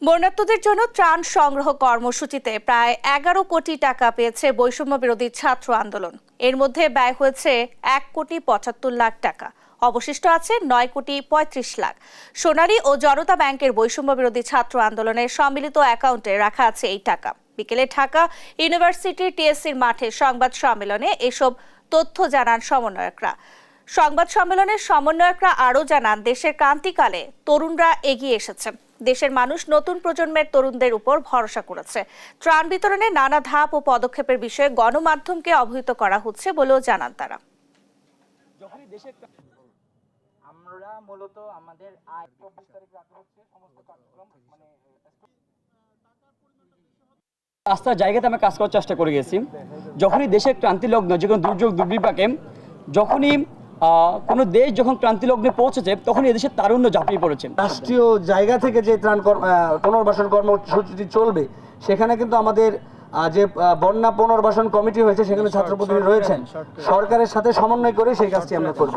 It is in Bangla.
বন্যার্তদের জন্য ত্রাণ সংগ্রহ কর্মসূচিতে প্রায় 11 কোটি টাকা পেয়েছে বৈষম্য বিরোধী ছাত্র আন্দোলন। এর মধ্যে ব্যয় হয়েছে 1,75,00,000 টাকা। অবশিষ্ট আছে 9,35,00,000। সোনালী ও জনতা ব্যাংকের বৈষম্য বিরোধী ছাত্র আন্দোলনের সম্মিলিত অ্যাকাউন্টে রাখা আছে এই টাকা। বিকেলে ঢাকা ইউনিভার্সিটির টিএসসির মাঠে সংবাদ সম্মেলনে এসব তথ্য জানান সমন্বয়করা। সংবাদ সম্মেলনের সমন্বয়করা আরও জানান, দেশের ক্রান্তিকালে তরুণরা এগিয়ে এসেছে। দেশের মানুষ নতুন প্রজন্মের তরুণদের উপর ভরসা করেছে। ত্রাণ বিতরণে নানা ধাপ ও পদক্ষেপের বিষয়ে গণমাধ্যমকে অবহিত করা হচ্ছে বলেও জানান তারা। আমরা মূলত আমাদের আয় 24 তারিখ রাতে হচ্ছে সমস্ত কার্যক্রম রাস্তার জায়গাতে আমরা কাজ করার চেষ্টা করে গেছি। যখনই দেশের ক্রান্তি লগ্ন, যে কোনো দুর্যোগ দুর্বিপাকে যখনই কোনো দেশ যখন ক্রান্তি লগ্নে পৌঁছেছে, তখনই এদেশের তারুণ্য ঝাঁপিয়ে পড়েছে। রাষ্ট্রীয় জায়গা থেকে যে ত্রাণ পুনর্বাসন কর্মসূচিটি চলবে, সেখানে কিন্তু আমাদের যে বন্যা পুনর্বাসন কমিটি হয়েছে, সেখানে ছাত্র প্রতিনিধি রয়েছেন। সরকারের সাথে সমন্বয় করে সেই কাজটি আমরা করব।